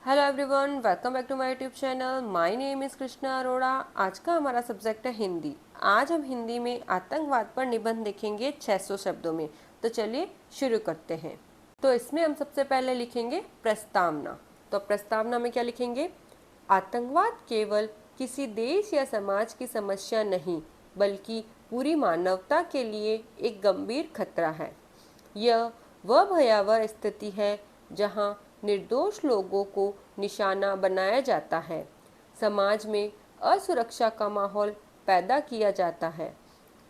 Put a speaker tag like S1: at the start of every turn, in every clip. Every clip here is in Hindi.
S1: Hello everyone, welcome back to my YouTube channel. My name is Krishna Arora. आज का हमारा सब्जेक्ट है हिंदी। आज हम हिंदी में आतंकवाद पर निबंध देखेंगे 600 शब्दों में। तो चलिए शुरू करते हैं। तो इसमें हम सबसे पहले लिखेंगे प्रस्तावना। तो प्रस्तावना में क्या लिखेंगे? आतंकवाद केवल किसी देश या समाज की समस्या नहीं, बल्कि पूरी मानवता के लिए एक गंभीर खतरा है। यह वह भयावह स्थिति है जहां निर्दोष लोगों को निशाना बनाया जाता है, समाज में असुरक्षा का माहौल पैदा किया जाता है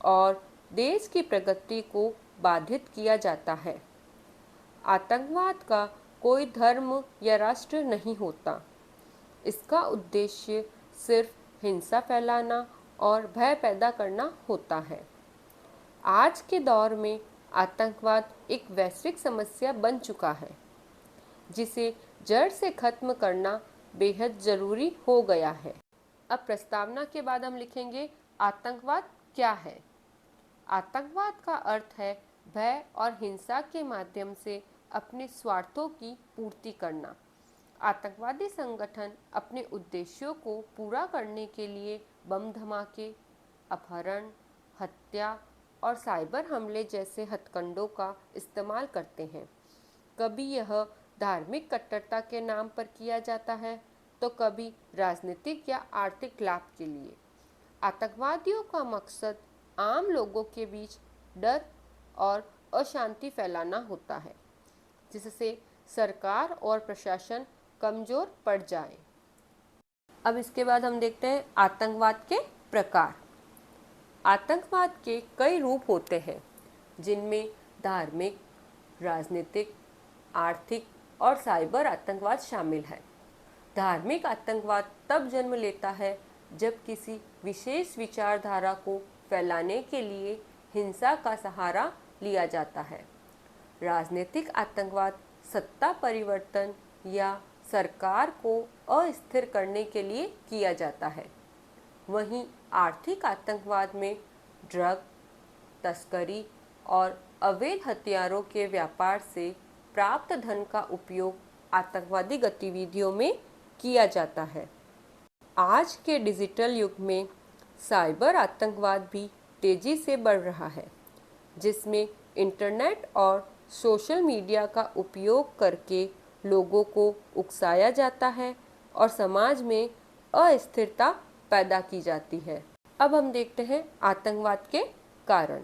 S1: और देश की प्रगति को बाधित किया जाता है। आतंकवाद का कोई धर्म या राष्ट्र नहीं होता। इसका उद्देश्य सिर्फ हिंसा फैलाना और भय पैदा करना होता है। आज के दौर में आतंकवाद एक वैश्विक समस्या बन चुका है, जिसे जड़ से खत्म करना बेहद जरूरी हो गया है। अब प्रस्तावना के बाद हम लिखेंगे आतंकवाद क्या है। आतंकवाद का अर्थ है भय और हिंसा के माध्यम से अपने स्वार्थों की पूर्ति करना। आतंकवादी संगठन अपने उद्देश्यों को पूरा करने के लिए बम धमाके, अपहरण, हत्या और साइबर हमले जैसे हथकंडों का इस्तेमाल करते हैं। कभी यह धार्मिक कट्टरता के नाम पर किया जाता है, तो कभी राजनीतिक या आर्थिक लाभ के लिए। आतंकवादियों का मकसद आम लोगों के बीच डर और अशांति फैलाना होता है, जिससे सरकार और प्रशासन कमजोर पड़ जाए। अब इसके बाद हम देखते हैं आतंकवाद के प्रकार। आतंकवाद के कई रूप होते हैं, जिनमें धार्मिक, राजनीतिक, आर्थिक और साइबर आतंकवाद शामिल है। धार्मिक आतंकवाद तब जन्म लेता है जब किसी विशेष विचारधारा को फैलाने के लिए हिंसा का सहारा लिया जाता है। राजनीतिक आतंकवाद सत्ता परिवर्तन या सरकार को अस्थिर करने के लिए किया जाता है। वहीं आर्थिक आतंकवाद में ड्रग तस्करी और अवैध हथियारों के व्यापार से प्राप्त धन का उपयोग आतंकवादी गतिविधियों में किया जाता है। आज के डिजिटल युग में साइबर आतंकवाद भी तेजी से बढ़ रहा है, जिसमें इंटरनेट और सोशल मीडिया का उपयोग करके लोगों को उकसाया जाता है और समाज में अस्थिरता पैदा की जाती है। अब हम देखते हैं आतंकवाद के कारण।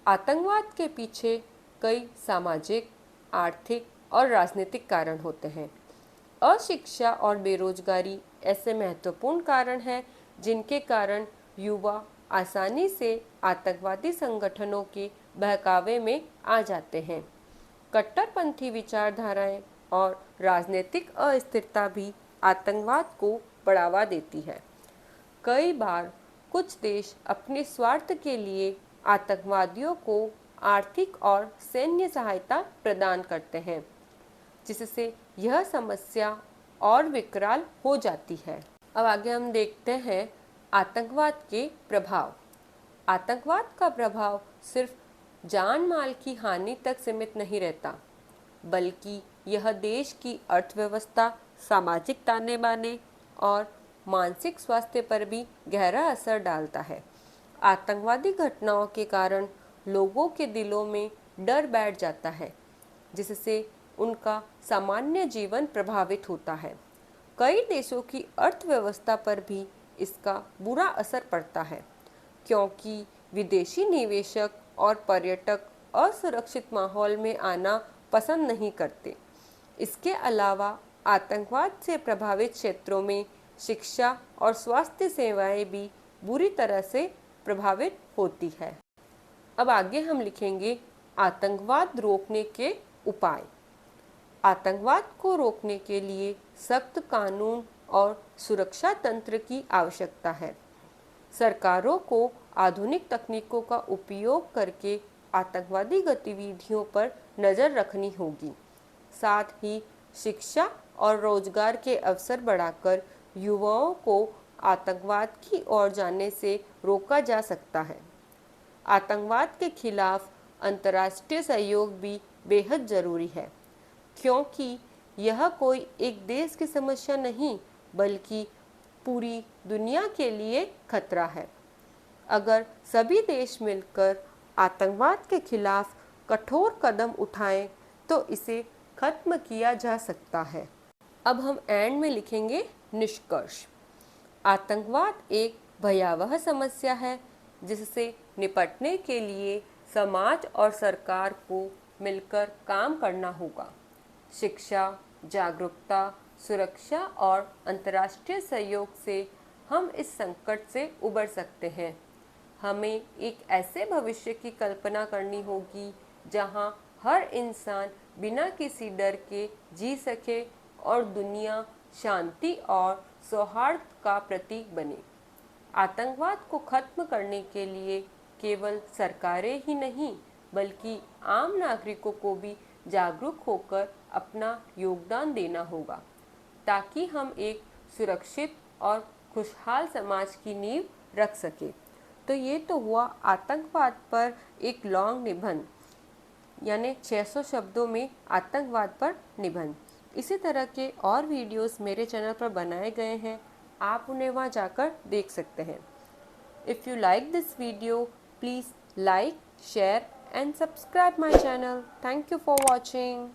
S1: आतंकवाद के पीछे कई सामाजिक, आर्थिक और राजनीतिक कारण होते हैं। अशिक्षा और बेरोजगारी ऐसे महत्वपूर्ण कारण हैं जिनके कारण युवा आसानी से आतंकवादी संगठनों के बहकावे में आ जाते हैं। कट्टरपंथी विचारधाराएं और राजनीतिक अस्थिरता भी आतंकवाद को बढ़ावा देती है। कई बार कुछ देश अपने स्वार्थ के लिए आतंकवादियों को आर्थिक और सैन्य सहायता प्रदान करते हैं, जिससे यह समस्या और विकराल हो जाती है। अब आगे हम देखते हैं आतंकवाद के प्रभाव। आतंकवाद का प्रभाव सिर्फ जान माल की हानि तक सीमित नहीं रहता, बल्कि यह देश की अर्थव्यवस्था, सामाजिक ताने बाने और मानसिक स्वास्थ्य पर भी गहरा असर डालता है। आतंकवादी घटनाओं के कारण लोगों के दिलों में डर बैठ जाता है, जिससे उनका सामान्य जीवन प्रभावित होता है। कई देशों की अर्थव्यवस्था पर भी इसका बुरा असर पड़ता है, क्योंकि विदेशी निवेशक और पर्यटक असुरक्षित माहौल में आना पसंद नहीं करते। इसके अलावा आतंकवाद से प्रभावित क्षेत्रों में शिक्षा और स्वास्थ्य सेवाएं भी बुरी तरह से प्रभावित होती है। अब आगे हम लिखेंगे आतंकवाद रोकने के उपाय। आतंकवाद को रोकने के लिए सख्त कानून और सुरक्षा तंत्र की आवश्यकता है। सरकारों को आधुनिक तकनीकों का उपयोग करके आतंकवादी गतिविधियों पर नज़र रखनी होगी। साथ ही शिक्षा और रोजगार के अवसर बढ़ाकर युवाओं को आतंकवाद की ओर जाने से रोका जा सकता है। आतंकवाद के खिलाफ अंतर्राष्ट्रीय सहयोग भी बेहद ज़रूरी है, क्योंकि यह कोई एक देश की समस्या नहीं बल्कि पूरी दुनिया के लिए खतरा है। अगर सभी देश मिलकर आतंकवाद के खिलाफ कठोर कदम उठाएं तो इसे खत्म किया जा सकता है। अब हम एंड में लिखेंगे निष्कर्ष। आतंकवाद एक भयावह समस्या है जिससे निपटने के लिए समाज और सरकार को मिलकर काम करना होगा। शिक्षा, जागरूकता, सुरक्षा और अंतर्राष्ट्रीय सहयोग से हम इस संकट से उबर सकते हैं। हमें एक ऐसे भविष्य की कल्पना करनी होगी जहां हर इंसान बिना किसी डर के जी सके और दुनिया शांति और सौहार्द का प्रतीक बने। आतंकवाद को खत्म करने के लिए केवल सरकारें ही नहीं बल्कि आम नागरिकों को भी जागरूक होकर अपना योगदान देना होगा ताकि हम एक सुरक्षित और खुशहाल समाज की नींव रख सके। तो ये तो हुआ आतंकवाद पर एक लॉन्ग निबंध, यानी 600 शब्दों में आतंकवाद पर निबंध। इसी तरह के और वीडियोस मेरे चैनल पर बनाए गए हैं, आप उन्हें वहां जाकर देख सकते हैं। If you like this video, please like, share and subscribe my channel. Thank you for watching.